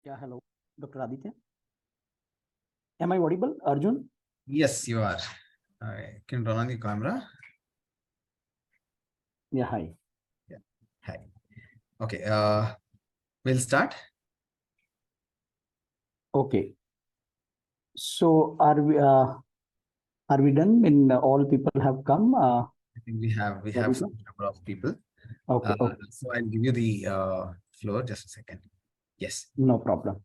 Yeah, hello, Dr. Aditya. Am I audible, Arjun? Yes, you are. Can you turn on the camera? Yeah, hi. Yeah. Hi. Okay. We'll start. Okay. So are we done when all people have come? I think we have Aditya? some number of people. Okay, okay, So I'll give you the floor. Just a second. Yes. no problem.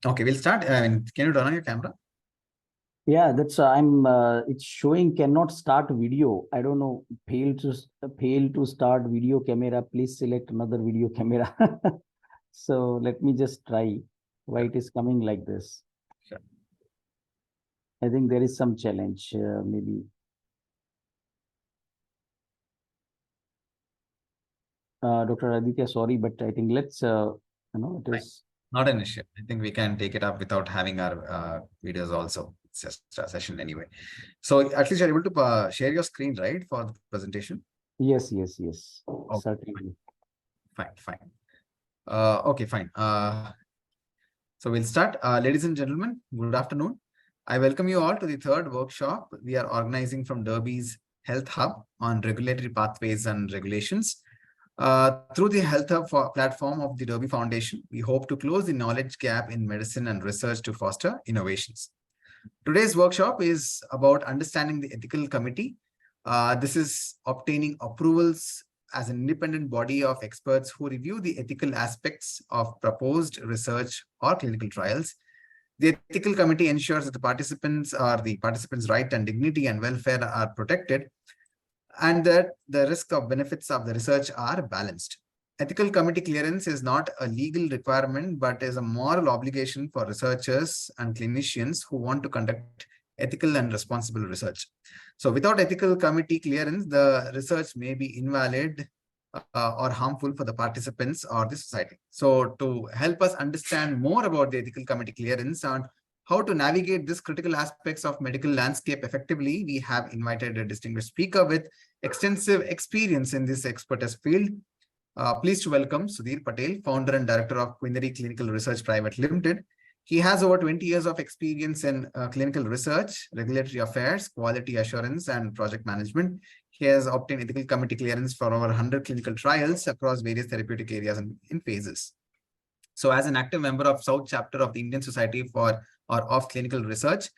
Okay, we'll start. Can you turn on your camera? Yeah, that's it's showing cannot start video. I don't know. Fail to start video camera. Please select another video camera. So let me just try why Sure. it is coming like this. Sure. I think there is some challenge, maybe. Dr. Aditya, sorry, but I think let's, it Fine. is. Not an issue. I think we can take it up without having our videos also. It's just a session anyway. So at least you're able to share your screen, right, for the presentation? Yes, yes, yes, Okay. certainly. Fine. Okay, fine. So we'll start. Ladies and gentlemen, good afternoon. I welcome you all to the third workshop we are organizing from DERBI's Health Hub on regulatory pathways and regulations. Through the Health Hub platform of the DERBI Foundation, we hope to close the knowledge gap in medicine and research to foster innovations. Today's workshop is about understanding the ethical committee. This is obtaining approvals as an independent body of experts who review the ethical aspects of proposed research or clinical trials. The ethical committee ensures that the participants' right and dignity and welfare are protected, and that the risk of benefits of the research are balanced. Ethical committee clearance is not a legal requirement, but is a moral obligation for researchers and clinicians who want to conduct ethical and responsible research. So without ethical committee clearance, the research may be invalid or harmful for the participants or the society. So to help us understand more about the ethical committee clearance and how to navigate these critical aspects of medical landscape effectively, we have invited a distinguished speaker with extensive experience in this expertise field. Pleased to welcome Sudhir Patel, founder and director of Quinary Clinical Research Private Limited. He has over 20 years of experience in clinical research, regulatory affairs, quality assurance, and project management. He has obtained ethical committee clearance for over 100 clinical trials across various therapeutic areas and in phases. So as an active member of South Chapter of the Indian Society for or of Clinical Research,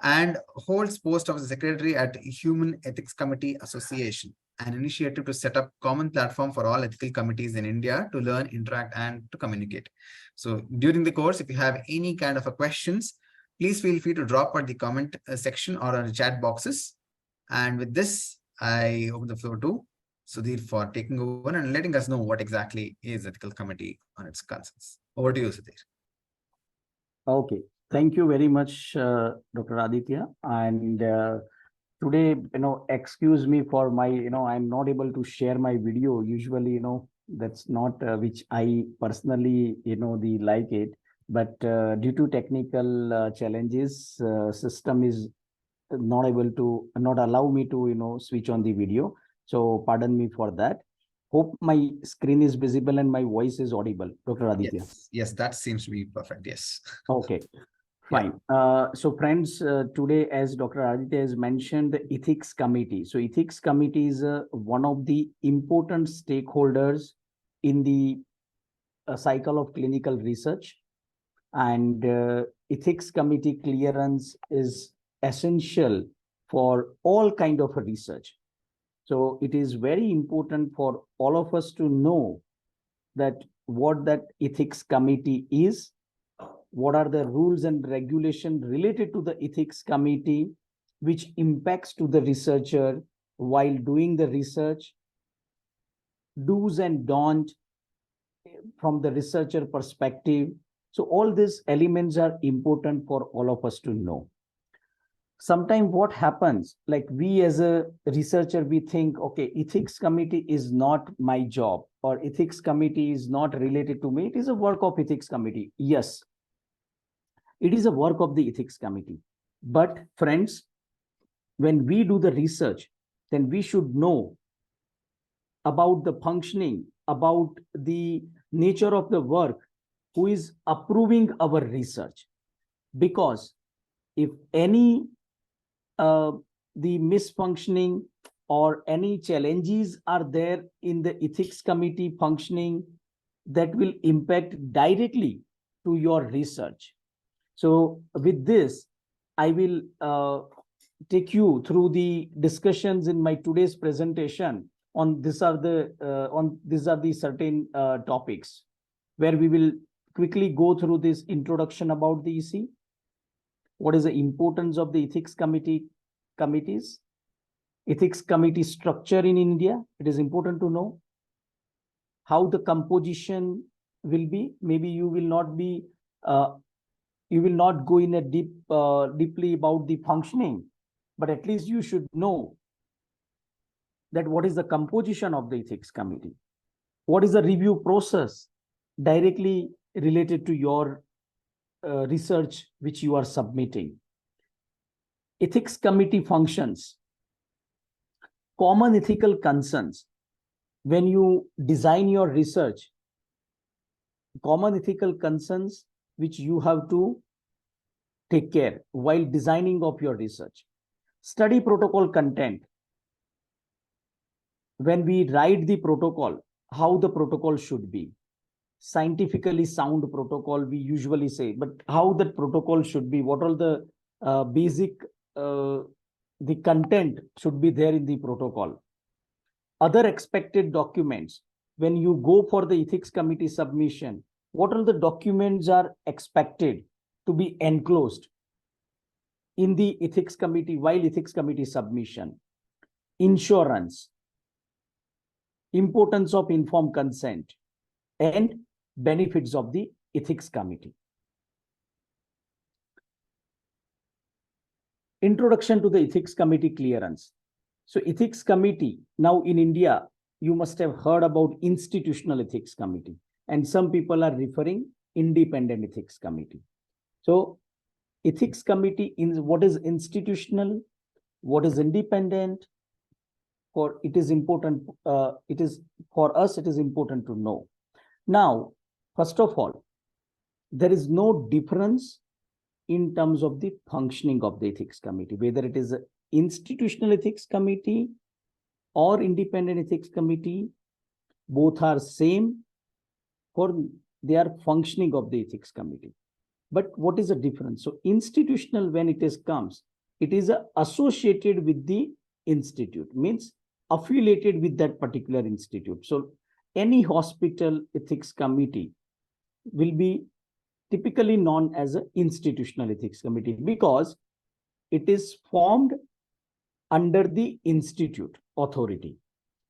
and holds post of the secretary at Human Ethics Committee Association, an initiative to set up common platform for all ethical committees in India to learn, interact, and to communicate. So during the course, if you have any kind of a questions, please feel free to drop at the comment section or on the chat boxes. And with this, I open the floor to Sudhir for taking over and letting us know what exactly is ethical committee on its concerns. Over to you, Sudhir. Okay, thank you very much, Dr. Aditya. And today, excuse me for my, I'm not able to share my video. Usually, that's not which I personally, the like it. But due to technical challenges, system is not allow me to, switch on the video. So pardon me for that. Hope my screen is visible and my voice is audible, Dr. Aditya. Yes, that seems to be perfect. Yes. Okay. Yeah. Fine. So friends, today, as Dr. Aditya has mentioned, the ethics committee. So ethics committee is one of the important stakeholders in the cycle of clinical research. And ethics committee clearance is essential for all kind of research. So it is very important for all of us to know that what that ethics committee is, what are the rules and regulation related to the ethics committee, which impacts to the researcher while doing the research, do's and don't from the researcher perspective. So all these elements are important for all of us to know. Sometimes what happens, like we as a researcher, we think, okay, ethics committee is not my job, or ethics committee is not related to me. It is a work of ethics committee. Yes, it is a work of the ethics committee. But friends, when we do the research, then we should know about the functioning, about the nature of the work, who is approving our research. Because if any the misfunctioning or any challenges are there in the ethics committee functioning, that will impact directly to your research. So with this, I will take you through the discussions in my today's presentation on these are the certain topics where we will quickly go through this introduction about the EC. What is the importance of the ethics committees? Ethics committee structure in India. It is important to know how the composition will be. Maybe you will not be you will not go in a deeply about the functioning, but at least you should know that what is the composition of the ethics committee, what is the review process directly related to your research which you are submitting. Ethics committee functions, common ethical concerns. When you design your research, common ethical concerns which you have to take care while designing of your research. Study protocol content. When we write the protocol, how the protocol should be. Scientifically sound protocol, we usually say, but how that protocol should be, what all the basic, the content should be there in the protocol. Other expected documents. When you go for the ethics committee submission, what all the documents are expected to be enclosed in the ethics committee while ethics committee submission. Insurance, importance of informed consent, and benefits of the ethics committee. Introduction to the ethics committee clearance. So ethics committee, now in India, you must have heard about institutional ethics committee, and some people are referring independent ethics committee. So ethics committee, in what is institutional, what is independent, for it is important, it is for us, it is important to know. Now, first of all, there is no difference in terms of the functioning of the ethics committee, whether it is an institutional ethics committee or independent ethics committee, both are same for their functioning of the ethics committee. But what is the difference? So institutional, when it is comes, it is associated with the institute, means affiliated with that particular institute. So any hospital ethics committee will be typically known as an institutional ethics committee because it is formed under the institute authority.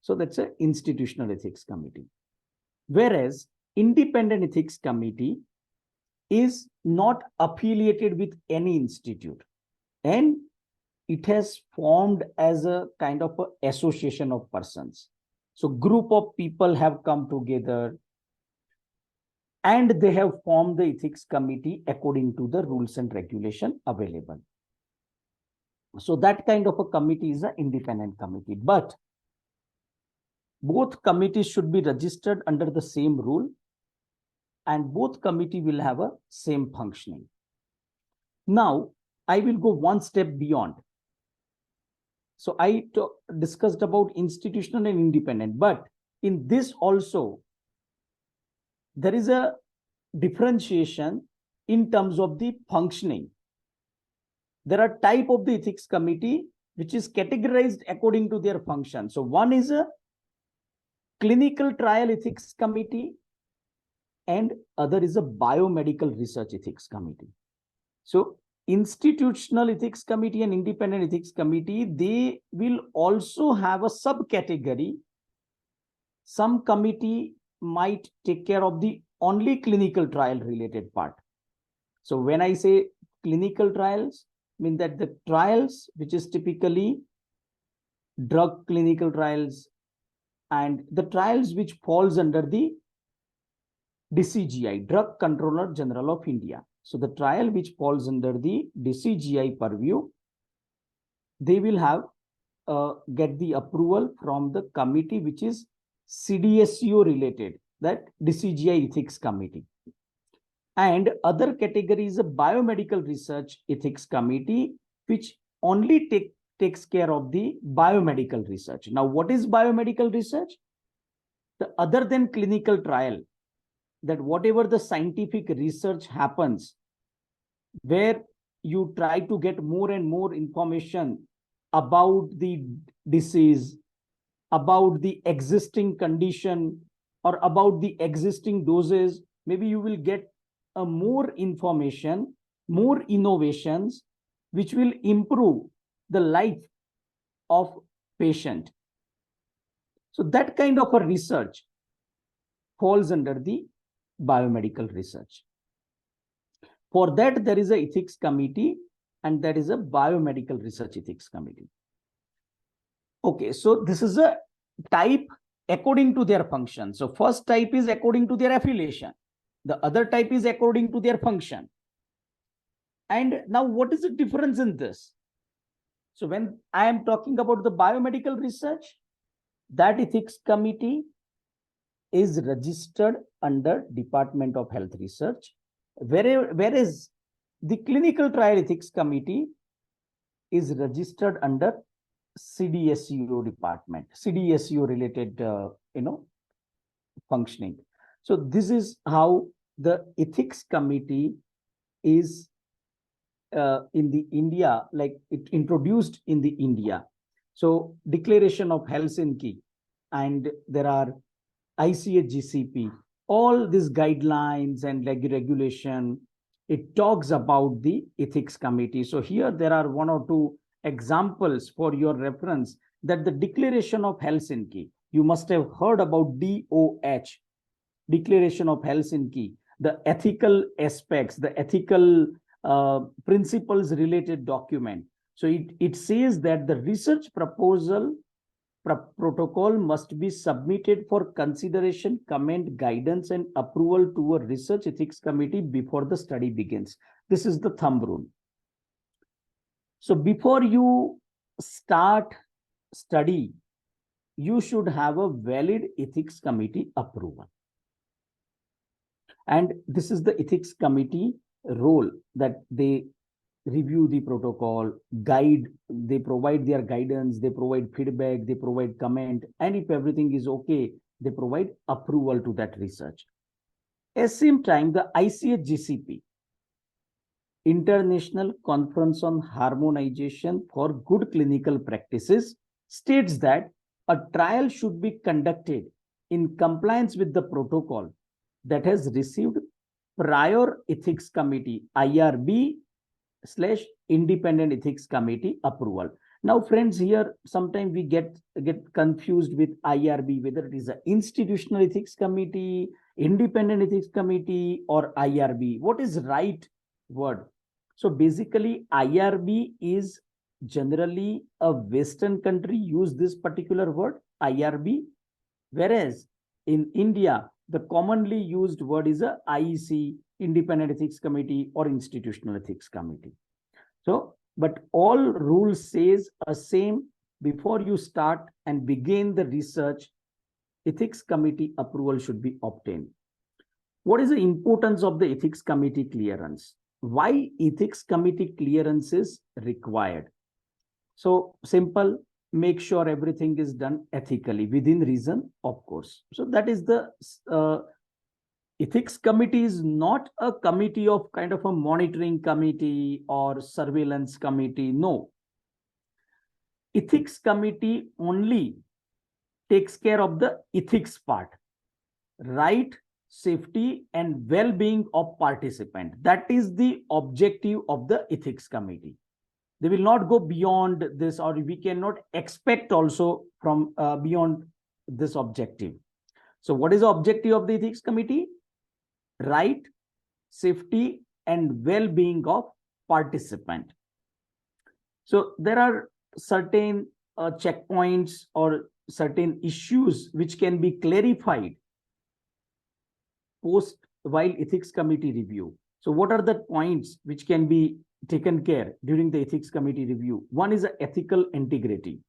So that's an institutional ethics committee. Whereas independent ethics committee is not affiliated with any institute, and it has formed as a kind of a association of persons. So group of people have come together and they have formed the ethics committee according to the rules and regulation available. So that kind of a committee is an independent committee, but both committees should be registered under the same rule and both committee will have a same functioning. Now, I will go one step beyond. So I discussed about institutional and independent, but in this also, there is a differentiation in terms of the functioning. There are type of the ethics committee which is categorized according to their function. So one is a clinical trial ethics committee and other is a biomedical research ethics committee. So institutional ethics committee and independent ethics committee, they will also have a subcategory. Some committee might take care of the only clinical trial related part. So when I say clinical trials, mean that the trials which is typically drug clinical trials and the trials which falls under the DCGI, Drug Controller General of India. So the trial which falls under the DCGI purview, they will have get the approval from the committee which is CDSCO related, that DCGI ethics committee. And other category is a biomedical research ethics committee, which only takes care of the biomedical research. Now, what is biomedical research? The other than clinical trial, that whatever the scientific research happens, where you try to get more and more information about the disease, about the existing condition, or about the existing doses, maybe you will get a more information, more innovations, which will improve the life of patient. So that kind of a research falls under the biomedical research. For that, there is a ethics committee, and that is a biomedical research ethics committee. Okay, so this is a type according to their function. So first type is according to their affiliation. The other type is according to their function. And now what is the difference in this? So when I am talking about the biomedical research, that ethics committee is registered under Department of Health Research, whereas the clinical trial ethics committee is registered under CDSU department, CDSU related, functioning. So this is how the ethics committee is in the India, like it introduced in the India. So Declaration of Helsinki, and there are ICH-GCP, all these guidelines and regulation, it talks about the ethics committee. So here there are one or two examples for your reference, that the Declaration of Helsinki, you must have heard about DOH, Declaration of Helsinki, the ethical aspects, the ethical principles related document. So it says that the research proposal protocol must be submitted for consideration, comment, guidance, and approval to a research ethics committee before the study begins. This is the thumb rule. So before you start study, you should have a valid ethics committee approval. And this is the ethics committee role, that they review the protocol, guide, they provide their guidance, they provide feedback, they provide comment, and if everything is okay, they provide approval to that research. At the same time, the ICH-GCP, International Conference on Harmonization for Good Clinical Practices, states that a trial should be conducted in compliance with the protocol that has received prior ethics committee, IRB/independent ethics committee approval. Now, friends, here sometimes we get confused with IRB, whether it is an institutional ethics committee, independent ethics committee, or IRB. What is right word? So basically, IRB is generally a Western country use this particular word, IRB, whereas in India, the commonly used word is a IEC, Independent Ethics Committee, or Institutional Ethics Committee. So, but all rules says a same: before you start and begin the research, ethics committee approval should be obtained. What is the importance of the ethics committee clearance? Why ethics committee clearance is required? So simple, make sure everything is done ethically, within reason, of course. So that is the ethics committee is not a committee of kind of a monitoring committee or surveillance committee. No. Ethics committee only takes care of the ethics part, right, safety, and well-being of participant. That is the objective of the ethics committee. They will not go beyond this, or we cannot expect also from beyond this objective. So what is the objective of the ethics committee? Right, safety, and well-being of participant. So there are certain checkpoints or certain issues which can be clarified post while ethics committee review. So what are the points which can be taken care during the ethics committee review? One is ethical integrity.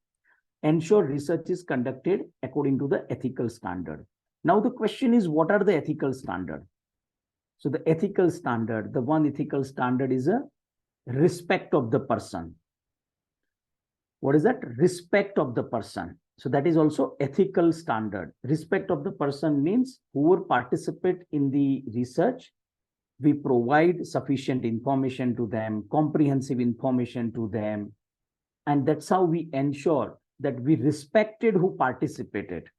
Ensure research is conducted according to the ethical standard. Now the question is, what are the ethical standards? So the ethical standard, the one ethical standard is a respect of the person. What is that? Respect of the person. So that is also ethical standard. Respect of the person means whoever participate in the research, we provide sufficient information to them, comprehensive information to them. And that's how we ensure that we respected who participated.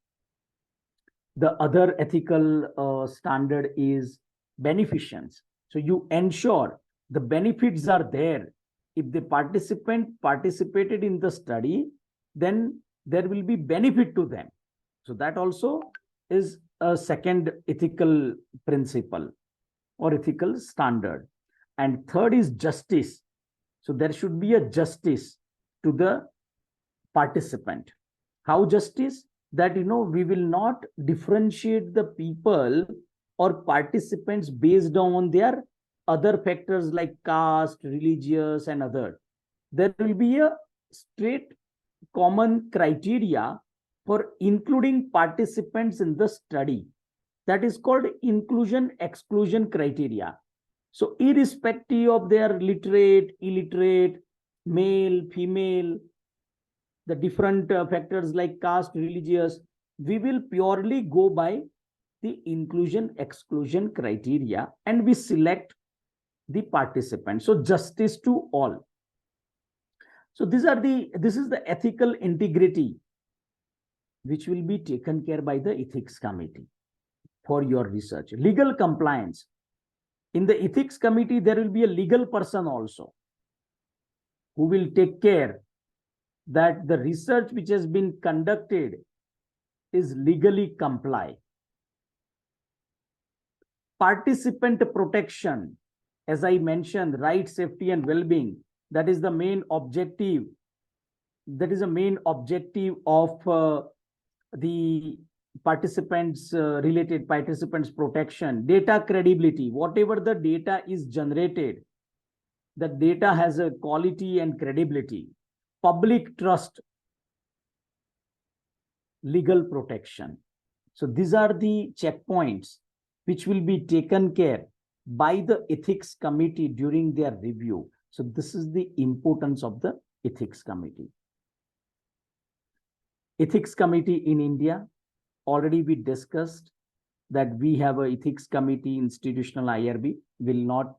The other ethical standard is beneficence. So you ensure the benefits are there. If the participant participated in the study, then there will be benefit to them. So that also is a second ethical principle or ethical standard. And third is justice. So there should be a justice to the participant. How justice? That, we will not differentiate the people or participants based on their other factors like caste, religious, and other. There will be a straight common criteria for including participants in the study. That is called inclusion-exclusion criteria. So irrespective of their literate, illiterate, male, female, the different factors like caste, religious, we will purely go by the inclusion-exclusion criteria and we select the participants. So justice to all. So this is the ethical integrity which will be taken care by the ethics committee for your research. Legal compliance. In the ethics committee, there will be a legal person also who will take care that the research which has been conducted is legally comply. Participant protection, as I mentioned, right, safety, and well-being. That is the main objective. That is the main objective of the participants related participants protection. Data credibility. Whatever the data is generated, the data has a quality and credibility. Public trust, legal protection. So these are the checkpoints which will be taken care by the ethics committee during their review. So this is the importance of the ethics committee. Ethics committee in India, already we discussed that we have an ethics committee, institutional IRB. Will not,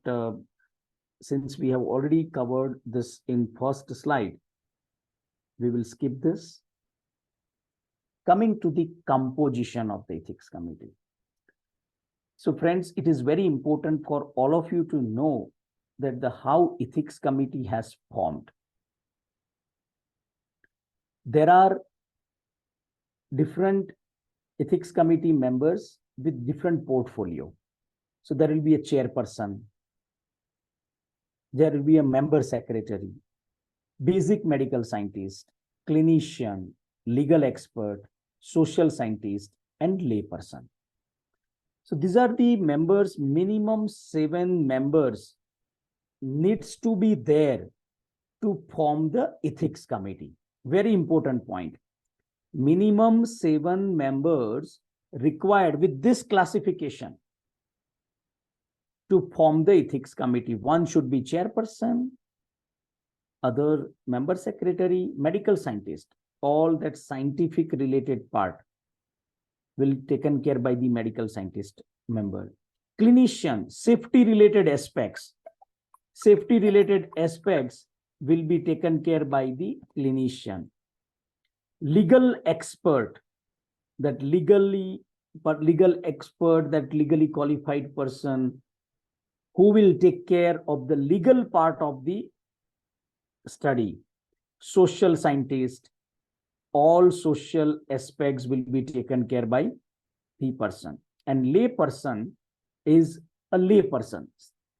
since we have already covered this in first slide, we will skip this. Coming to the composition of the ethics committee. So friends, it is very important for all of you to know that how ethics committee has formed. There are different ethics committee members with different portfolio. So there will be a chairperson. There will be a member secretary, basic medical scientist, clinician, legal expert, social scientist, and layperson. So these are the members. Minimum 7 members needs to be there to form the ethics committee. Very important point. Minimum 7 members required with this classification to form the ethics committee. One should be chairperson, other member secretary, medical scientist. All that scientific related part will be taken care by the medical scientist member. Clinician, safety related aspects. Safety related aspects will be taken care by the clinician. Legal expert, that legal expert, that legally qualified person who will take care of the legal part of the study. Social scientist, all social aspects will be taken care by the person. And lay person is a lay person,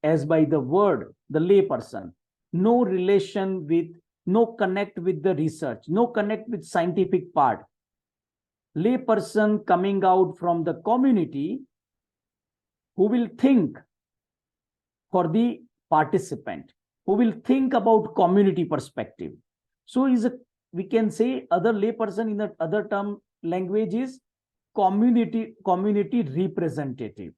as by the word, the lay person. No relation with, no connect with the research, no connect with scientific part. Lay person coming out from the community who will think for the participant, who will think about community perspective. So we can say other lay person in the other term language is community representative.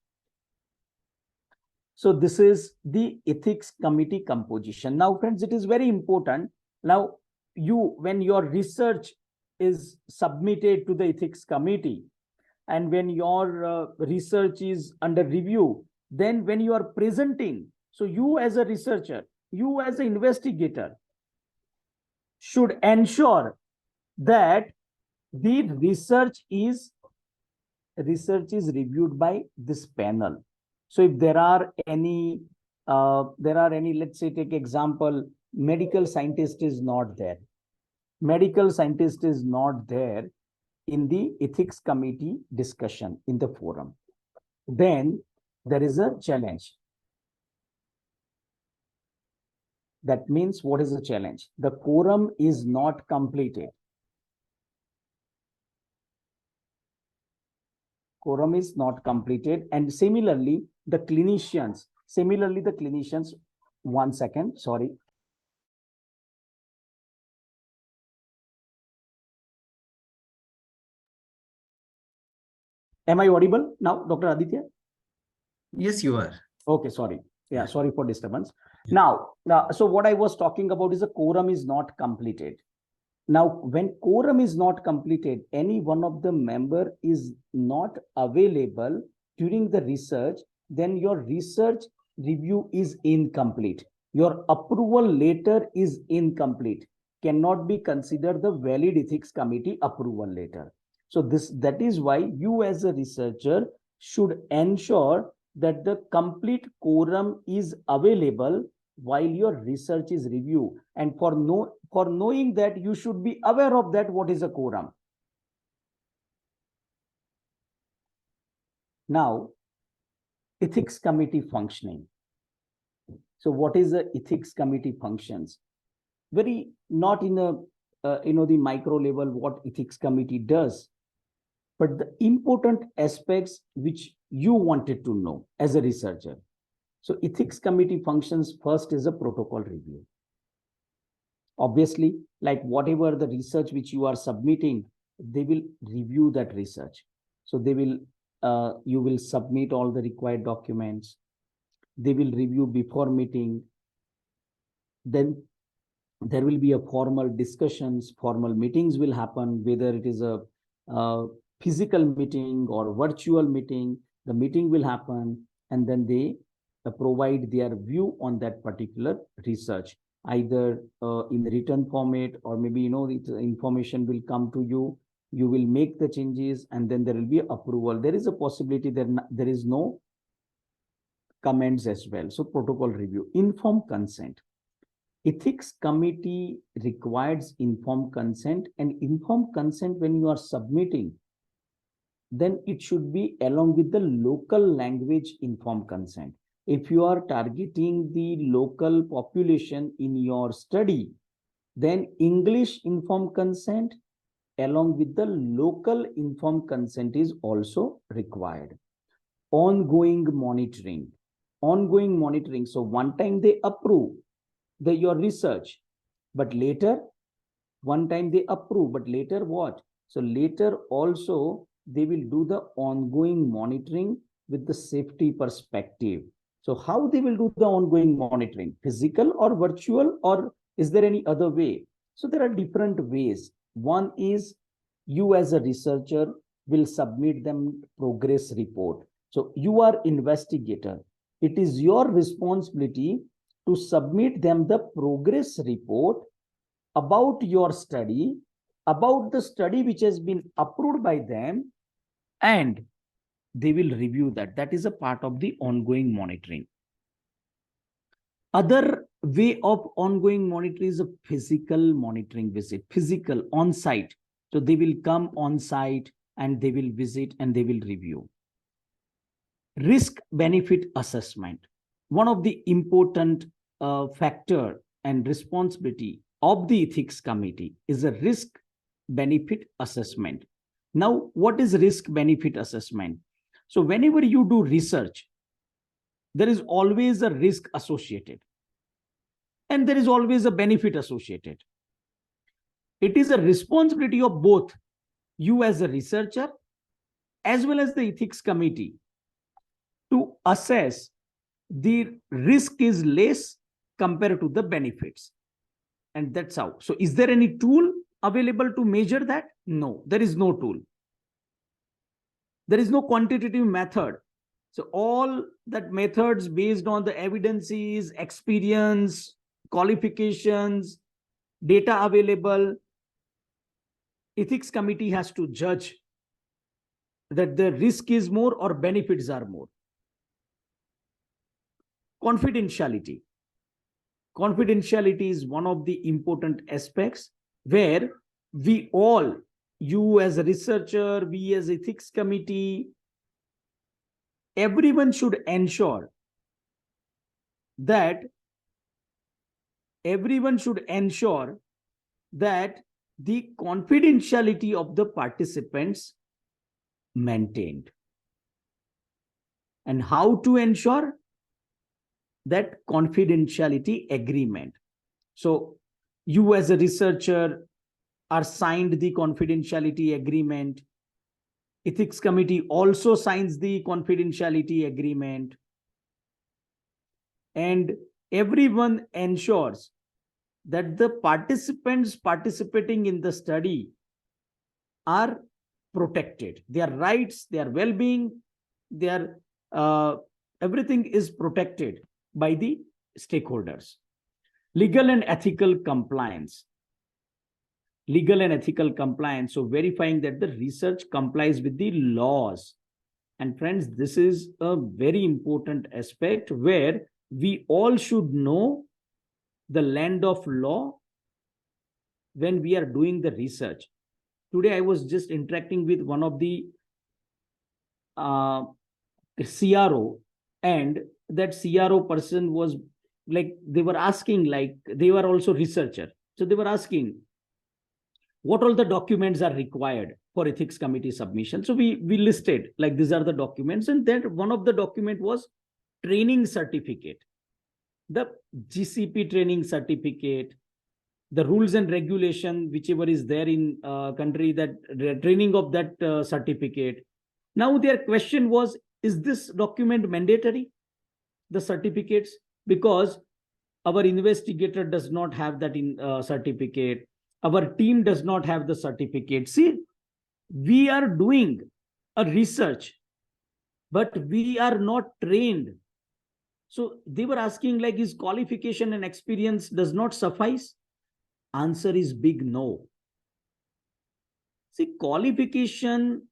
So this is the ethics committee composition. Now, friends, it is very important. Now, when your research is submitted to the ethics committee, and when your research is under review, then when you are presenting, so you as a researcher, you as an investigator should ensure that the research is reviewed by this panel. So if there are any, let's say, take example, medical scientist is not there. Medical scientist is not there in the ethics committee discussion in the forum. Then there is a challenge. That means, what is the challenge? The quorum is not completed. Quorum is not completed. And similarly, the clinicians, one second, sorry. Am I audible now, Dr. Aditya? Yes, you are. Okay, sorry. Yeah, sorry for disturbance. Now, so what I was talking about is a quorum is not completed. Now, when quorum is not completed, any one of the member is not available during the research, then your research review is incomplete. Your approval letter is incomplete, cannot be considered the valid ethics committee approval letter. So that is why you as a researcher should ensure that the complete quorum is available while your research is reviewed. And for knowing that, you should be aware of that, what is a quorum. Now, ethics committee functioning. So what is the ethics committee functions? Very not in a the micro level what ethics committee does, but the important aspects which you wanted to know as a researcher. So ethics committee functions, first is a protocol review. Obviously, like whatever the research which you are submitting, they will review that research. So they will, you will submit all the required documents. They will review before meeting. Then there will be a formal discussions, formal meetings will happen, whether it is a physical meeting or virtual meeting, the meeting will happen, and then they provide their view on that particular research, either in written format, or maybe the information will come to you, you will make the changes, and then there will be approval. There is a possibility there is no comments as well. So protocol review. Informed consent. Ethics committee requires informed consent, and informed consent, when you are submitting, then it should be along with the local language informed consent. If you are targeting the local population in your study, then English informed consent along with the local informed consent is also required. Ongoing monitoring. Ongoing monitoring. So one time they approve your research, but later, one time they approve, but later what? So later also they will do the ongoing monitoring with the safety perspective. So how they will do the ongoing monitoring? Physical or virtual, or is there any other way? So there are different ways. One is you as a researcher will submit them progress report. So you are investigator. It is your responsibility to submit them the progress report about your study, about the study which has been approved by them, and they will review that. That is a part of the ongoing monitoring. Other way of ongoing monitoring is a physical monitoring visit, physical on site. So they will come on site and they will visit and they will review. Risk benefit assessment. One of the important factor and responsibility of the ethics committee is a risk benefit assessment. Now, what is risk benefit assessment? So whenever you do research, there is always a risk associated, and there is always a benefit associated. It is a responsibility of both you as a researcher as well as the ethics committee to assess the risk is less compared to the benefits. And that's how. So is there any tool available to measure that? No, there is no tool. There is no quantitative method. So all that methods based on the evidences, experience, qualifications, data available, ethics committee has to judge that the risk is more or benefits are more. Confidentiality. Confidentiality is one of the important aspects where we all, you as a researcher, we as ethics committee, everyone should ensure that the confidentiality of the participants maintained. And how to ensure that confidentiality agreement? So you as a researcher are signed the confidentiality agreement. Ethics committee also signs the confidentiality agreement. And everyone ensures that the participants participating in the study are protected. Their rights, their well-being, their everything is protected by the stakeholders. Legal and ethical compliance. Legal and ethical compliance. So verifying that the research complies with the laws. And friends, this is a very important aspect where we all should know the land of law when we are doing the research. Today, I was just interacting with one of the CRO, and that CRO person was like, they were asking, like, they were also researcher. So they were asking, what all the documents are required for ethics committee submission? So we listed, like, these are the documents. And then one of the document was training certificate, the GCP training certificate, the rules and regulation, whichever is there in country, that training of that certificate. Now their question was, is this document mandatory, the certificates? Because our investigator does not have that in certificate. Our team does not have the certificate. See, we are doing a research, but we are not trained. So they were asking, like, is qualification and experience does not suffice? Answer is big no. See, qualification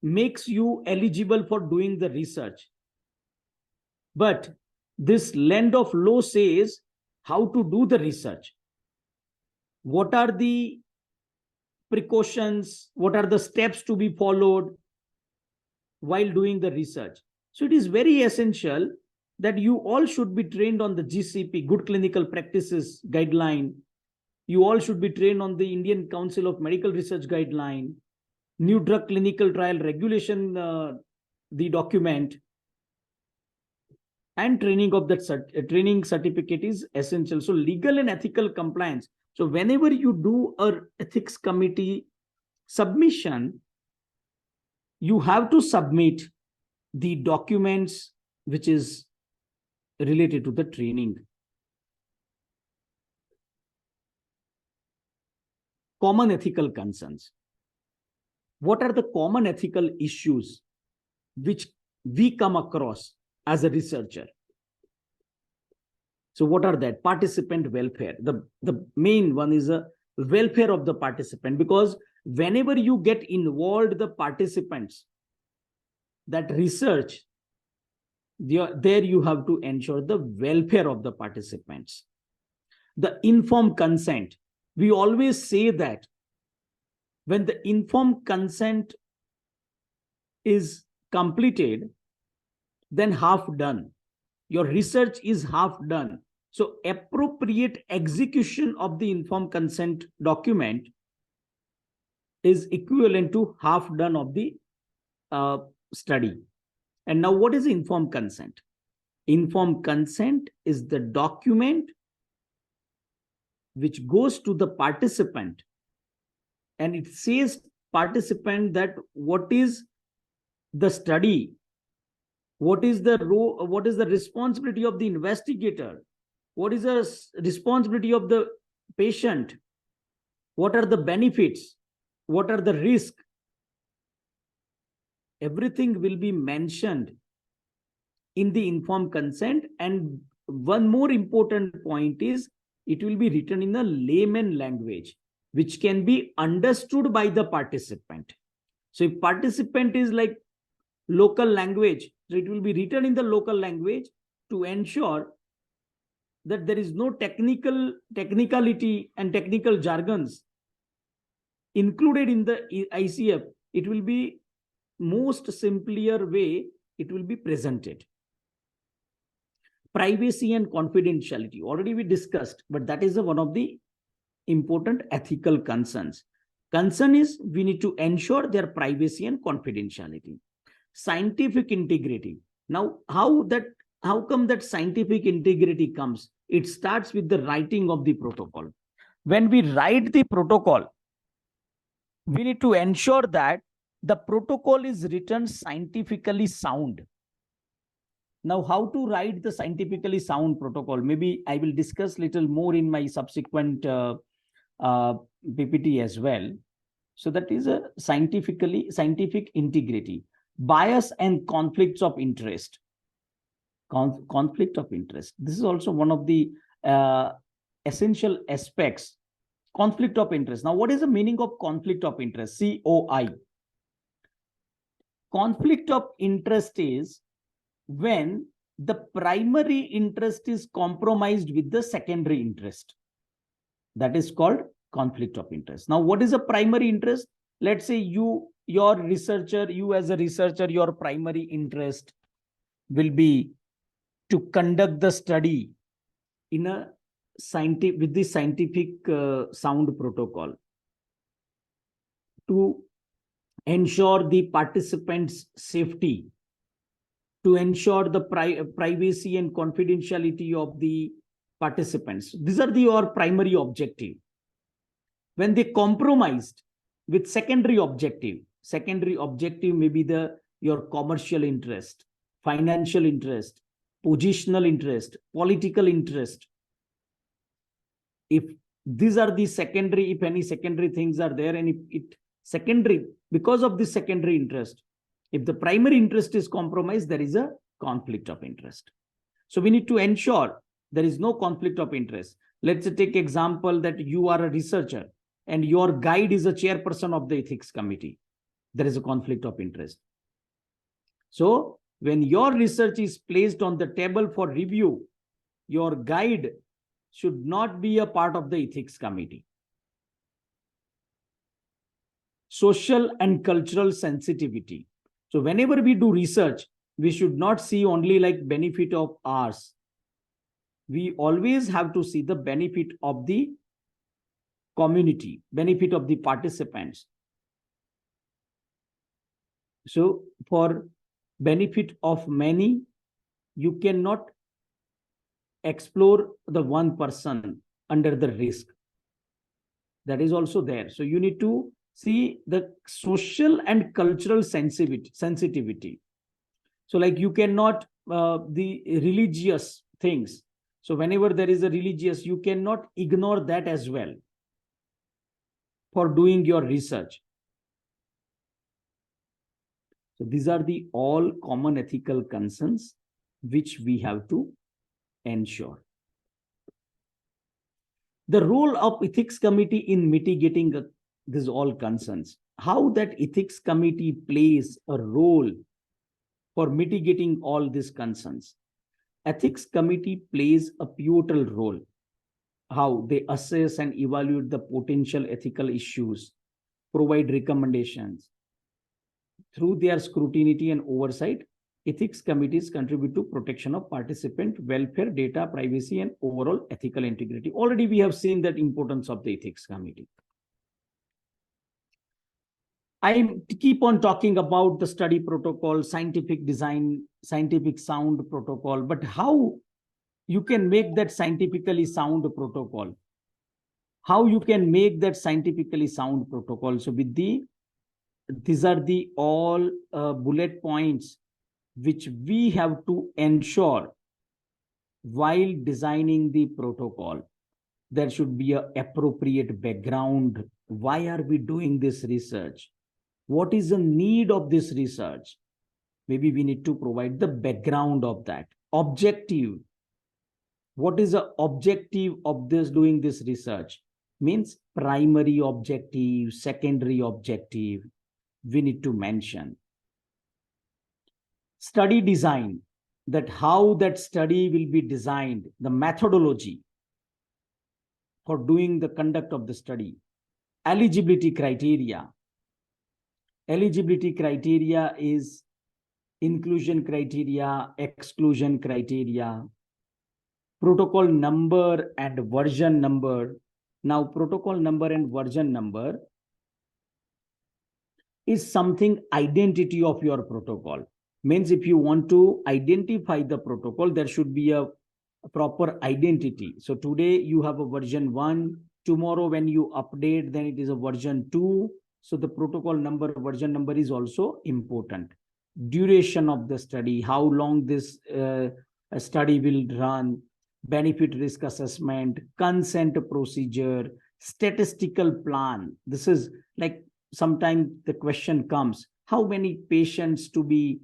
makes you eligible for doing the research. But this land of law says how to do the research. What are the precautions? What are the steps to be followed while doing the research? So it is very essential that you all should be trained on the GCP, Good Clinical Practices guideline. You all should be trained on the Indian Council of Medical Research guideline, New Drug Clinical Trial Regulation, the document, and training of that training certificate is essential. So legal and ethical compliance. So whenever you do a ethics committee submission, you have to submit the documents which is related to the training. Common ethical concerns. What are the common ethical issues which we come across as a researcher? So what are that? Participant welfare. The main one is a welfare of the participant, because whenever you get involved the participants, that research, there you have to ensure the welfare of the participants. The informed consent. We always say that when the informed consent is completed, then half done. Your research is half done. So appropriate execution of the informed consent document is equivalent to half done of the study. And now what is informed consent? Informed consent is the document which goes to the participant, and it says participant that what is the study What is the role? What is the responsibility of the investigator? What is the responsibility of the patient? What are the benefits? What are the risks? Everything will be mentioned in the informed consent. And one more important point is it will be written in a layman language, which can be understood by the participant. So if participant is like local language, so it will be written in the local language to ensure that there is no technicality and technical jargons included in the ICF. It will be most simpler way it will be presented. Privacy and confidentiality, already we discussed, but that is one of the important ethical concerns. Concern is we need to ensure their privacy and confidentiality. Scientific integrity. Now, how come that scientific integrity comes? It starts with the writing of the protocol. When we write the protocol, we need to ensure that the protocol is written scientifically sound. Now, how to write the scientifically sound protocol? Maybe I will discuss little more in my subsequent PPT as well. So that is a scientific integrity. Bias and conflicts of interest. Conflict of interest. This is also one of the essential aspects. Conflict of interest. Now, what is the meaning of conflict of interest? COI. Conflict of interest is when the primary interest is compromised with the secondary interest. That is called conflict of interest. Now, what is a primary interest? Let's say you as a researcher, your primary interest will be to conduct the study in a with the scientific sound protocol, to ensure the participants' safety, to ensure the privacy and confidentiality of the participants. These are your primary objective. When they compromised with secondary objective may be your commercial interest, financial interest, positional interest, political interest. If these are the secondary, if any secondary things are there, and if it secondary, because of this secondary interest, if the primary interest is compromised, there is a conflict of interest. So we need to ensure there is no conflict of interest. Let's take example that you are a researcher and your guide is a chairperson of the ethics committee. There is a conflict of interest. So when your research is placed on the table for review, your guide should not be a part of the ethics committee. Social and cultural sensitivity. So whenever we do research, we should not see only like benefit of ours. We always have to see the benefit of the community, benefit of the participants. So for benefit of many, you cannot explore the one person under the risk. That is also there. So you need to see the social and cultural sensitivity. So like you cannot, the religious things. So whenever there is a religious, you cannot ignore that as well for doing your research. So these are the all common ethical concerns which we have to ensure. The role of ethics committee in mitigating these all concerns. How that ethics committee plays a role for mitigating all these concerns. Ethics committee plays a pivotal role. How they assess and evaluate the potential ethical issues, provide recommendations. Through their scrutiny and oversight, ethics committees contribute to protection of participant welfare, data privacy, and overall ethical integrity. Already we have seen that importance of the ethics committee. I keep on talking about the study protocol, scientific design, scientific sound protocol, but how you can make that scientifically sound protocol? How you can make that scientifically sound protocol? So with these are the all bullet points which we have to ensure while designing the protocol. There should be an appropriate background. Why are we doing this research? What is the need of this research? Maybe we need to provide the background of that. Objective. What is the objective of this doing this research? Means primary objective, secondary objective. We need to mention. Study design, that how that study will be designed, the methodology for doing the conduct of the study. Eligibility criteria. Eligibility criteria is inclusion criteria, exclusion criteria, protocol number and version number. Now, protocol number and version number is something identity of your protocol. Means if you want to identify the protocol, there should be a proper identity. So today you have a version 1. Tomorrow when you update, then it is a version 2. So the protocol number, version number is also important. Duration of the study, how long this study will run, benefit risk assessment, consent procedure, statistical plan. This is like sometimes the question comes, how many patients to be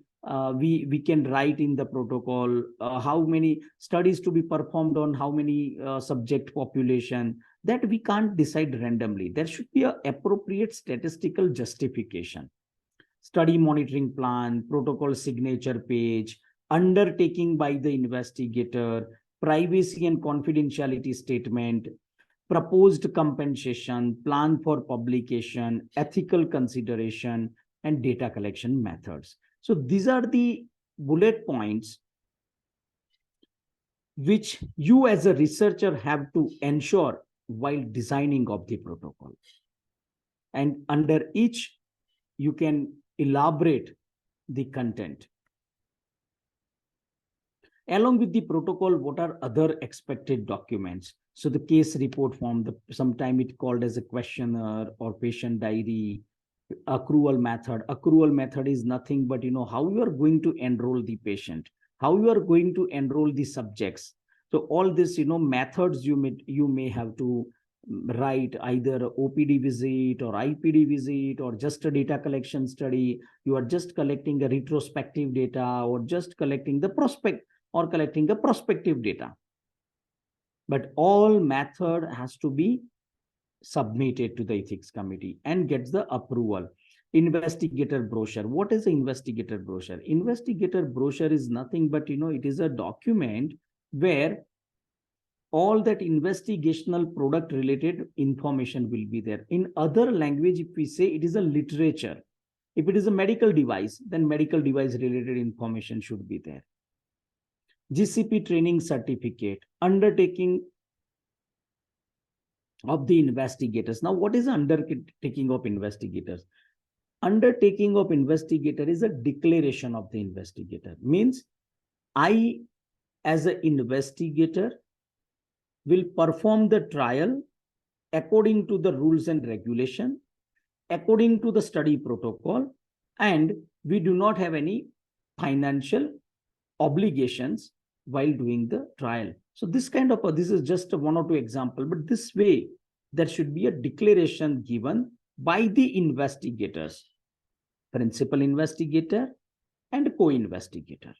we can write in the protocol, how many studies to be performed on how many subject population. That we can't decide randomly. There should be an appropriate statistical justification. Study monitoring plan, protocol signature page, undertaking by the investigator, privacy and confidentiality statement, proposed compensation, plan for publication, ethical consideration, and data collection methods. So these are the bullet points which you as a researcher have to ensure while designing of the protocol. And under each, you can elaborate the content. Along with the protocol, what are other expected documents? So the case report form, sometimes it called as a questionnaire or patient diary, accrual method. Accrual method is nothing but, how you are going to enroll the patient, how you are going to enroll the subjects. So all this, methods you may have to write, either OPD visit or IPD visit or just a data collection study. You are just collecting a retrospective data or just collecting the prospect or collecting the prospective data. But all method has to be submitted to the ethics committee and gets the approval. Investigator brochure. What is the investigator brochure? Investigator brochure is nothing but, it is a document where all that investigational product related information will be there. In other language, if we say it is a literature, if it is a medical device, then medical device related information should be there. GCP training certificate, undertaking of the investigators. Now, what is the undertaking of investigators? Undertaking of investigator is a declaration of the investigator. Means I, as an investigator, will perform the trial according to the rules and regulation, according to the study protocol, and we do not have any financial obligations while doing the trial. So this kind of, this is just one or two examples, but this way, there should be a declaration given by the investigators, principal investigator and co-investigator.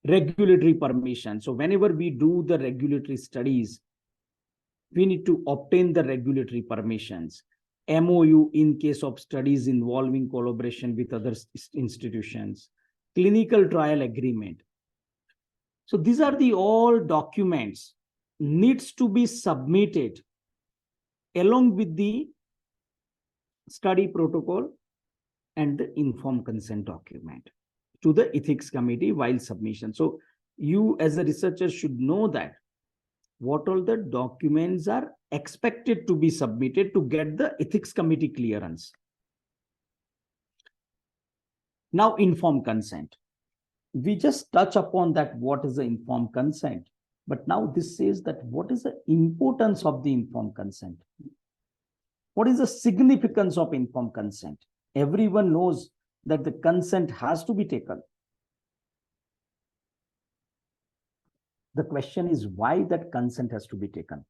Regulatory permission. So whenever we do the regulatory studies, we need to obtain the regulatory permissions. MOU in case of studies involving collaboration with other institutions. Clinical trial agreement. So these are the all documents needs to be submitted along with the study protocol and the informed consent document to the ethics committee while submission. So you as a researcher should know that what all the documents are expected to be submitted to get the ethics committee clearance. Now, informed consent. We just touch upon that, what is the informed consent. But now this says that what is the importance of the informed consent? What is the significance of informed consent? Everyone knows that the consent has to be taken. The question is why that consent has to be taken.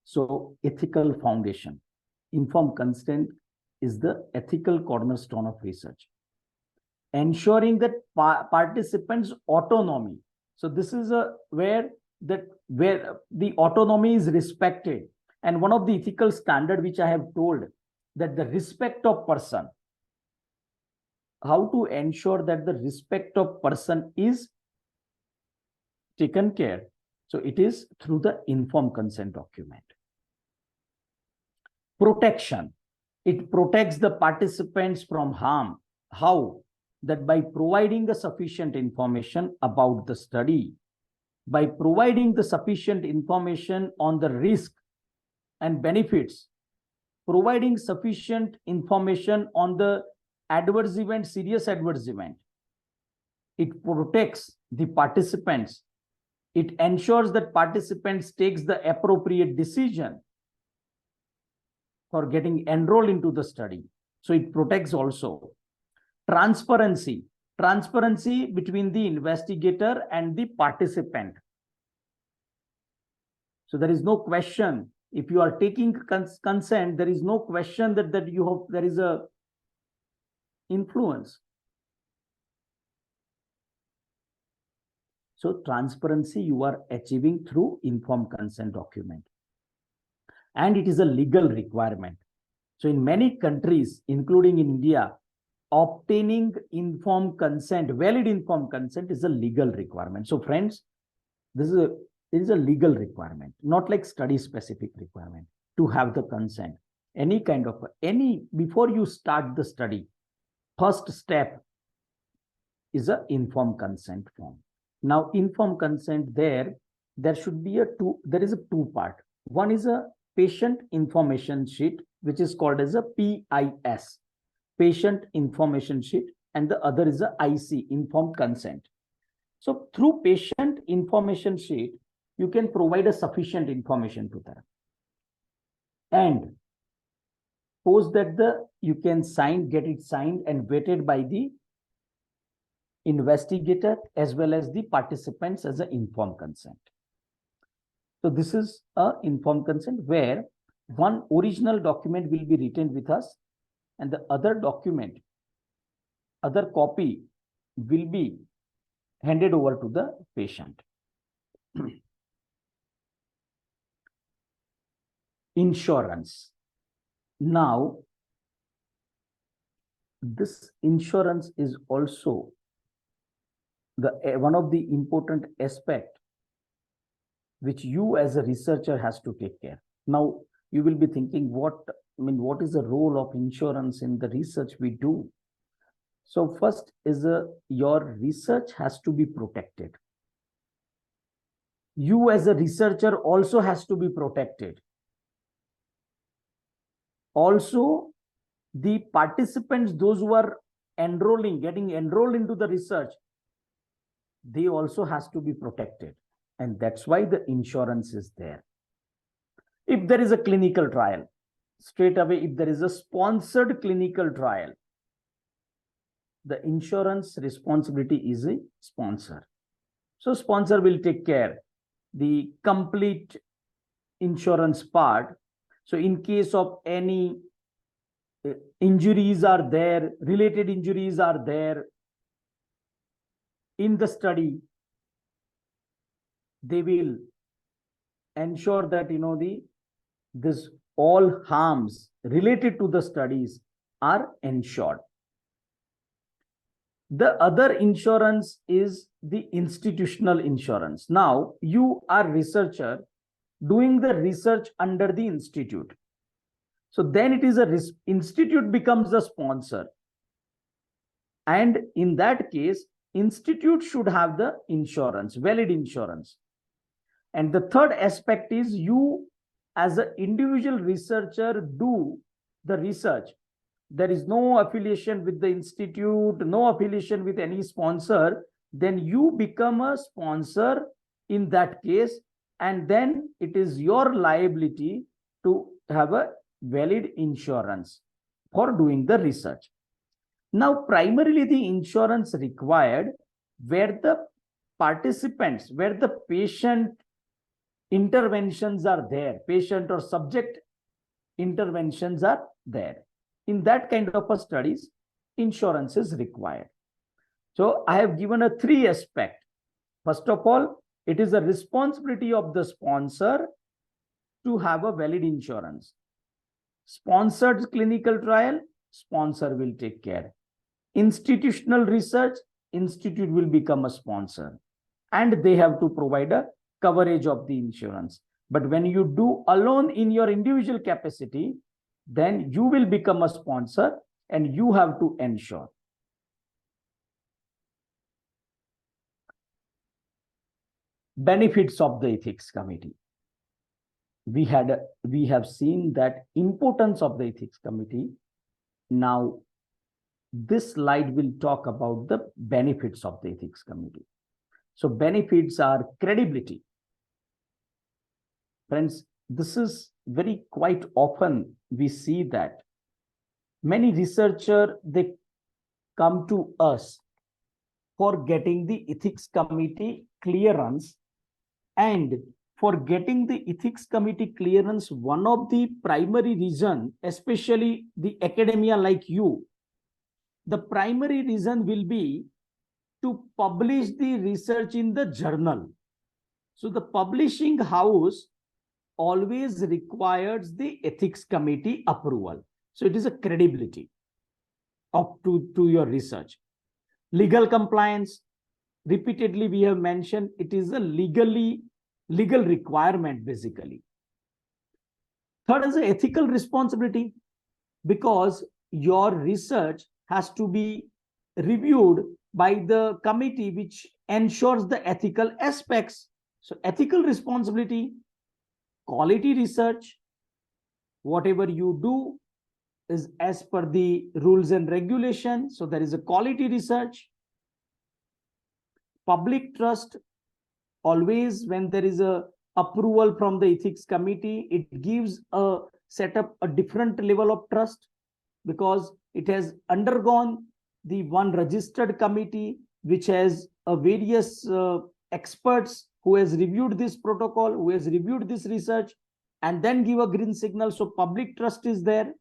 So ethical foundation, informed consent is the ethical cornerstone of research, ensuring that participants' autonomy. So this is where the autonomy is respected. And one of the ethical standard which I have told, that the respect of person, how to ensure that the respect of person is taken care. So it is through the informed consent document. Protection. It protects the participants from harm. How? That by providing the sufficient information about the study, by providing the sufficient information on the risk and benefits, providing sufficient information on the adverse event, serious adverse event, it protects the participants. It ensures that participants takes the appropriate decision for getting enrolled into the study. So it protects also. Transparency. Transparency between the investigator and the participant. So there is no question. If you are taking consent, there is no question that there is a influence. So transparency you are achieving through informed consent document. And it is a legal requirement. So in many countries, including in India, obtaining informed consent, valid informed consent is a legal requirement. So friends, it is a legal requirement, not like study specific requirement to have the consent. Before you start the study, first step is a informed consent form. Now, informed consent there should be there is a two part. One is a patient information sheet, which is called as a PIS, patient information sheet, and the other is a IC, informed consent. So through patient information sheet, you can provide a sufficient information to them. And suppose that you can get it signed and vetted by the investigator as well as the participants as an informed consent. So this is an informed consent where one original document will be written with us and the other copy will be handed over to the patient. Insurance. Now, this insurance is also one of the important aspect which you as a researcher has to take care. Now, you will be thinking, what is the role of insurance in the research we do? So first is your research has to be protected. You as a researcher also has to be protected. Also, the participants, those who are getting enrolled into the research, they also has to be protected. And that's why the insurance is there. If there is a clinical trial, straight away, if there is a sponsored clinical trial, the insurance responsibility is a sponsor. So sponsor will take care the complete insurance part. So in case of any injuries are there, related injuries are there in the study, they will ensure that this all harms related to the studies are ensured. The other insurance is the institutional insurance. Now, you are researcher doing the research under the institute. So then it is institute becomes the sponsor. And in that case, institute should have the insurance, valid insurance. And the third aspect is you as an individual researcher do the research. There is no affiliation with the institute, no affiliation with any sponsor, then you become a sponsor in that case, and then it is your liability to have a valid insurance for doing the research. Now, primarily the insurance required where the participants, where the patient interventions are there, patient or subject interventions are there. In that kind of a studies, insurance is required. So I have given a 3 aspect. First of all, it is a responsibility of the sponsor to have a valid insurance. Sponsored clinical trial, sponsor will take care. Institutional research, institute will become a sponsor, and they have to provide a coverage of the insurance. But when you do alone in your individual capacity, then you will become a sponsor and you have to ensure. Benefits of the ethics committee. We have seen that importance of the ethics committee. Now, this slide will talk about the benefits of the ethics committee. So benefits are credibility. Friends, this is very quite often we see that many researchers, they come to us for getting the ethics committee clearance. And for getting the ethics committee clearance, one of the primary reason, especially the academia like you, the primary reason will be to publish the research in the journal. So the publishing house always requires the ethics committee approval. So it is a credibility up to your research. Legal compliance, repeatedly we have mentioned, it is a legal requirement basically. Third is the ethical responsibility, because your research has to be reviewed by the committee which ensures the ethical aspects. So ethical responsibility, quality research, whatever you do is as per the rules and regulations. So there is a quality research. Public trust, always when there is a approval from the ethics committee, it gives a setup a different level of trust, because it has undergone the one registered committee which has a various experts who has reviewed this protocol, who has reviewed this research, and then give a green signal. So public trust is there.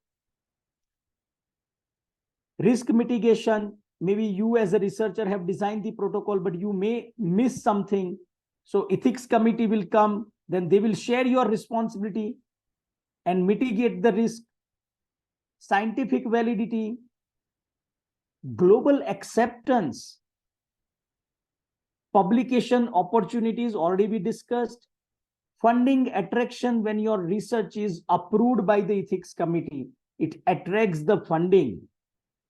Risk mitigation, maybe you as a researcher have designed the protocol, but you may miss something. So ethics committee will come, then they will share your responsibility and mitigate the risk. Scientific validity, global acceptance, publication opportunities already we discussed. Funding attraction, when your research is approved by the ethics committee, it attracts the funding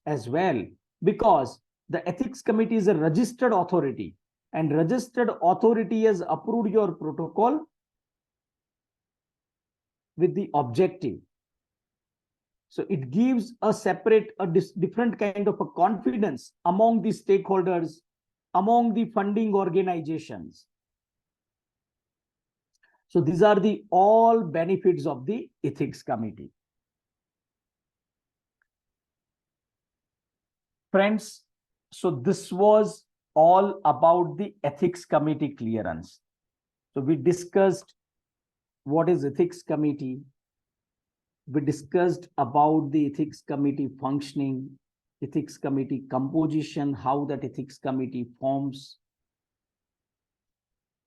as well, because the ethics committee is a registered authority, and registered authority has approved your protocol with the objective. So it gives a separate, different kind of a confidence among the stakeholders, among the funding organizations. So these are the all benefits of the ethics committee. Friends, so this was all about the ethics committee clearance. So we discussed what is ethics committee. We discussed about the ethics committee functioning, ethics committee composition, how that ethics committee forms.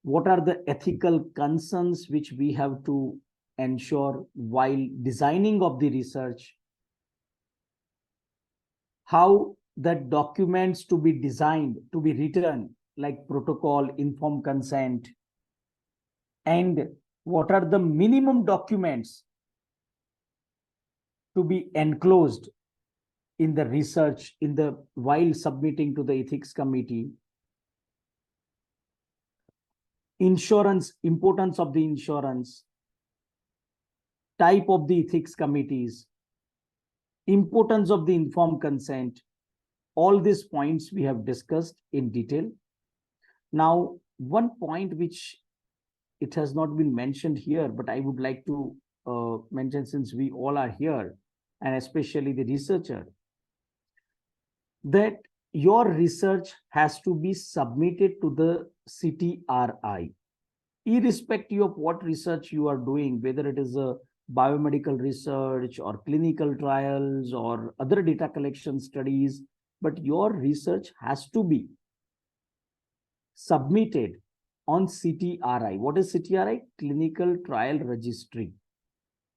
What are the ethical concerns which we have to ensure while designing of the research? How that documents to be designed, to be written, like protocol, informed consent, and what are the minimum documents to be enclosed in the research while submitting to the ethics committee. Insurance, importance of the insurance, type of the ethics committees, importance of the informed consent. All these points we have discussed in detail. Now, one point which it has not been mentioned here, but I would like to mention, since we all are here, and especially the researcher, that your research has to be submitted to the CTRI. Irrespective of what research you are doing, whether it is a biomedical research or clinical trials or other data collection studies, but your research has to be submitted on CTRI. What is CTRI? Clinical Trial Registry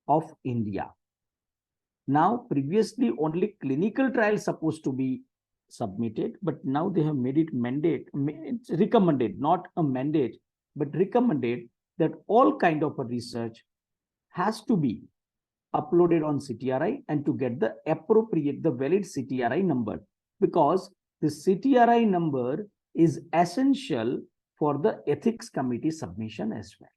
of India. Now, previously only clinical trials supposed to be submitted, but now they have made it mandate. It's recommended, not a mandate, but recommended that all kind of a research has to be uploaded on CTRI and to get the appropriate, the valid CTRI number, because the CTRI number is essential for the ethics committee submission as well.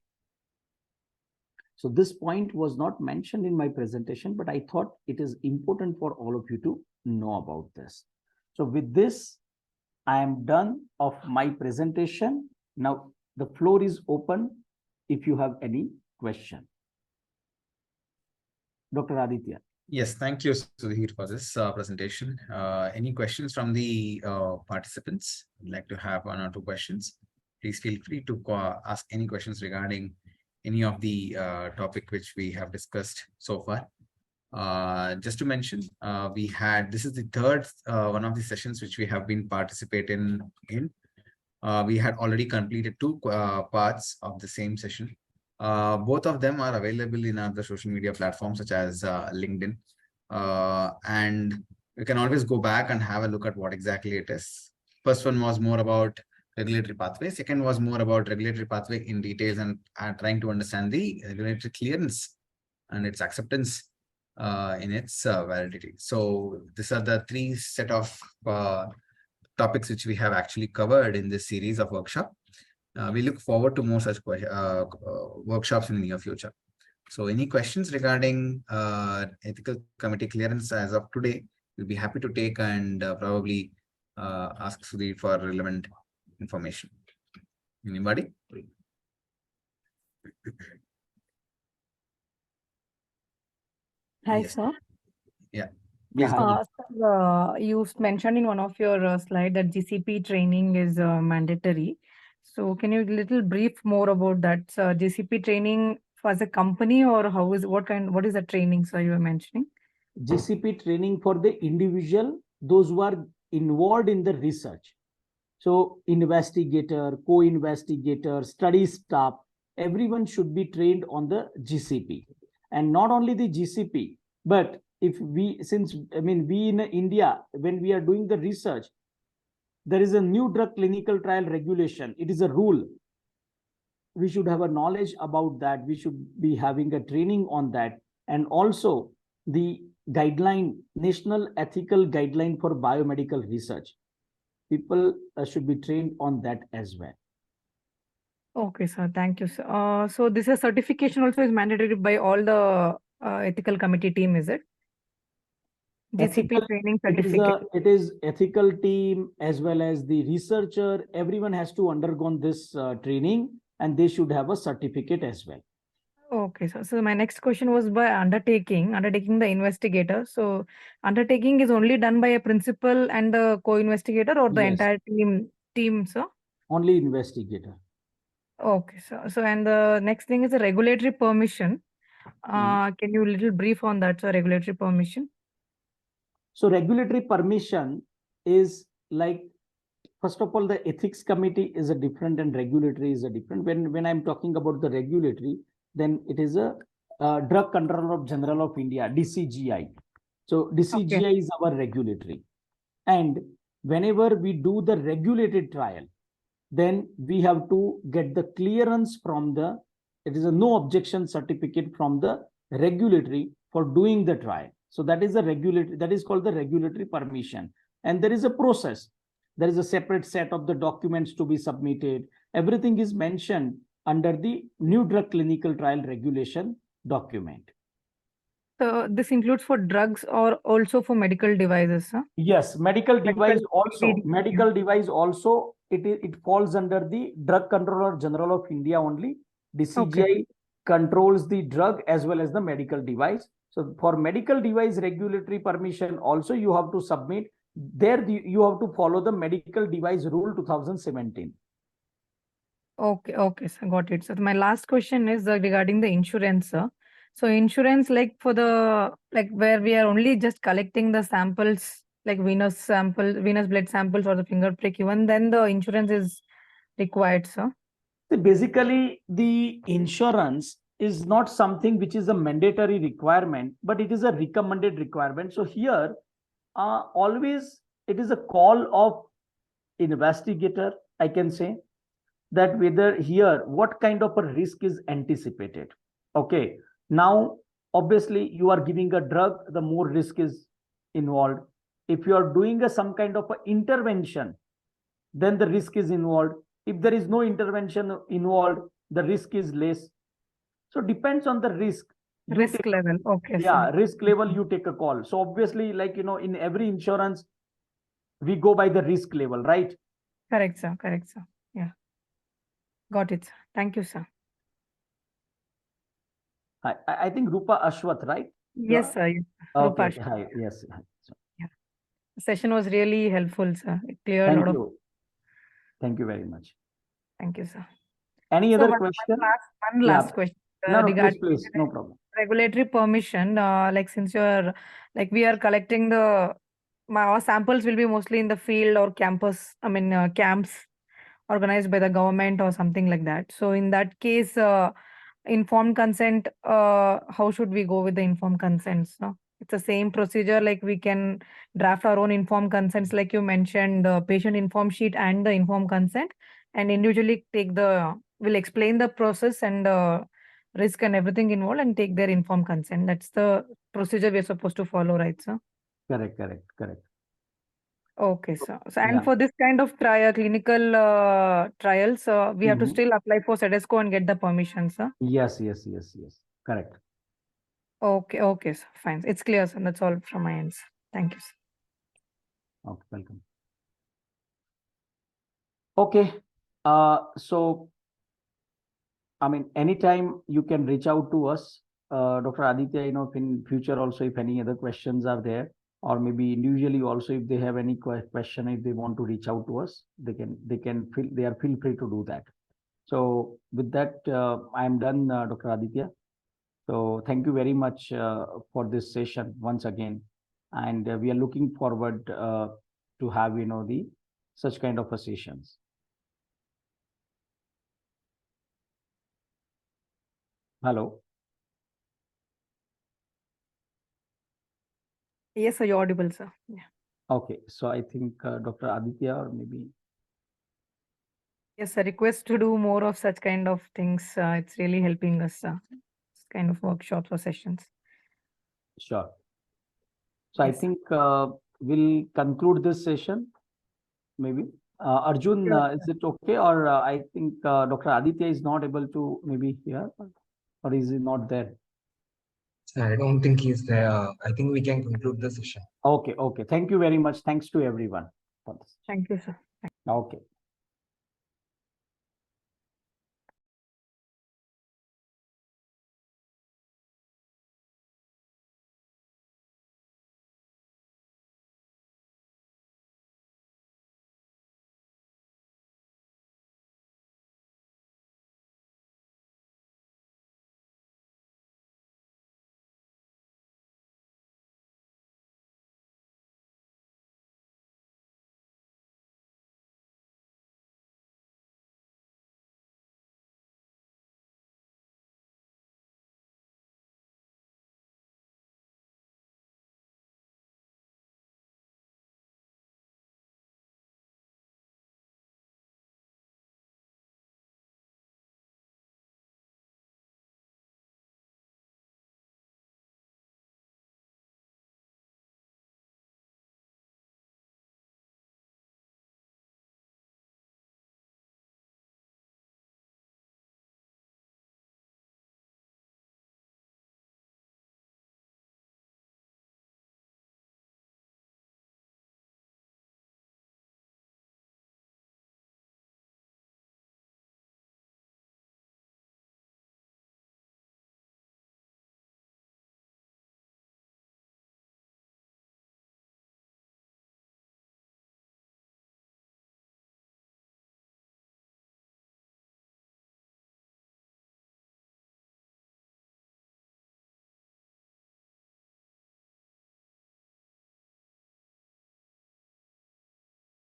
So this point was not mentioned in my presentation, but I thought it is important for all of you to know about this. So with this, I am done of my presentation. Now the floor is open if you have any question. Dr. Aditya. Yes, thank you, Sudhir, for this presentation. Any questions from the participants? I'd like to have 1 or 2 questions. Please feel free to ask any questions regarding any of the topic which we have discussed so far. Just to mention, this is the third one of the sessions which we have been participating in. We had already completed 2 parts of the same session. Both of them are available in other social media platforms such as LinkedIn. And you can always go back and have a look at what exactly it is. First one was more about regulatory pathway. Second was more about regulatory pathway in details and trying to understand the regulatory clearance and its acceptance in its validity. So these are the 3 set of topics which we have actually covered in this series of workshop. We look forward to more such workshops in the near future. So any questions regarding ethical committee clearance as of today, we'll be happy to take and probably ask Sudhir for relevant information. Anybody? Hi, Yes. sir. Yeah. Sir, you mentioned in one of your slide that GCP training is mandatory. So can you little brief more about that? GCP training as a company, or what is the training, sir, you were mentioning? GCP training for the individual, those who are involved in the research. So investigator, co-investigator, study staff, everyone should be trained on the GCP. And not only the GCP, but we in India, when we are doing the research, there is a new drug clinical trial regulation. It is a rule. We should have a knowledge about that. We should be having a training on that. And also the guideline, National Ethical Guideline for Biomedical Research. People should be trained on that as well. Okay, sir. Thank you, sir. So this is certification also is mandatory by all the ethical committee team, is it? GCP training certificate. It is ethical team as well as the researcher. Everyone has to undergo this training, and they should have a certificate as well. Okay, sir. So my next question was by undertaking the investigator. So undertaking is only done by a principal and the co-investigator, or the entire team, sir? Only investigator. Okay, sir. So and the next thing is a regulatory permission. Can you little brief on that, sir? Regulatory permission. So regulatory permission is like, first of all, the ethics committee is a different and regulatory is a different. When I'm talking about the regulatory, then it is a Drug Controller General of India, DCGI. So DCGI is our regulatory. And whenever we do the regulated trial, then we have to get the clearance from it is a no objection certificate from the regulatory for doing the trial. So that is called the regulatory permission. And there is a process. There is a separate set of the documents to be submitted. Everything is mentioned under the new drug clinical trial regulation document. So this includes for drugs or also for medical devices, huh? Yes, medical device also. It falls under the Drug Controller General of India only. DCGI controls the drug as well as the medical device. So for medical device regulatory permission also you have to submit. There you have to follow the medical device rule 2017. Okay, okay, sir. Got it. So my last question is regarding the insurance, sir. So insurance, like for the like where we are only just collecting the samples, like venous blood samples or the finger prick, even then the insurance is required, sir. Basically, the insurance is not something which is a mandatory requirement, but it is a recommended requirement. So here, always it is a call of investigator, I can say, that whether here what kind of a risk is anticipated. Okay, now obviously you are giving a drug, the more risk is involved. If you are doing some kind of a intervention, then the risk is involved. If there is no intervention involved, the risk is less. So depends on the risk. You Risk take, level. Okay, yeah, sir. risk level, you take a call. So obviously, like, in every insurance, we go by the risk level, right? Correct, sir. Correct, sir. Yeah. Got it, sir. Thank you, sir. I think Rupa Ashwath, right? Yes, sir. Yes, sir. Okay, Rupa. okay. Hi. Yes. Hi. Yeah. The session was really helpful, sir. It cleared a Thank lot of. you. Thank you very much. Thank you, sir. Any So other one question? last Yeah. question No, no, please, regarding please. No problem. regulatory permission. Like since you're like we are collecting our samples will be mostly in the field or campus. I mean camps organized by the government or something like that. So in that case, informed consent. How should we go with the informed consents? No? It's the same procedure. Like we can draft our own informed consents, like you mentioned, the patient informed sheet and the informed consent, and individually will explain the process and risk and everything involved and take their informed consent. That's the procedure we're supposed to follow, right, sir? Correct, correct, correct. Okay, sir. So, and Yeah. for this kind of clinical trials, we have to still apply for SEDESCO and get the permission, sir. Yes, yes, yes, yes. Correct. Okay, okay, sir. Fine. It's clear, sir. That's all from my end, sir. Thank you, sir. Okay, welcome. Okay. So, I mean, anytime you can reach out to us, Dr. Aditya, if in future also, if any other questions are there, or maybe individually also, if they have any question, if they want to reach out to us, they are feel free to do that. So with that, I am done, Dr. Aditya. So thank you very much for this session once again. And we are looking forward to have, the such kind of a sessions. Hello. Yes, sir. You're audible, sir. Yeah. Okay. So I think Dr. Aditya or maybe. Yes, sir. Request to do more of such kind of things. It's really helping us, this kind of workshops or sessions. Sure. So Yes. I think we'll conclude this session. Maybe Arjun, Sure. is it okay? Or I think Dr. Aditya is not able to maybe hear, or is he not there? I don't think he's there. I think we can conclude the session. Okay, okay. Thank you very much. Thanks to everyone for this. Thank you, sir. Okay.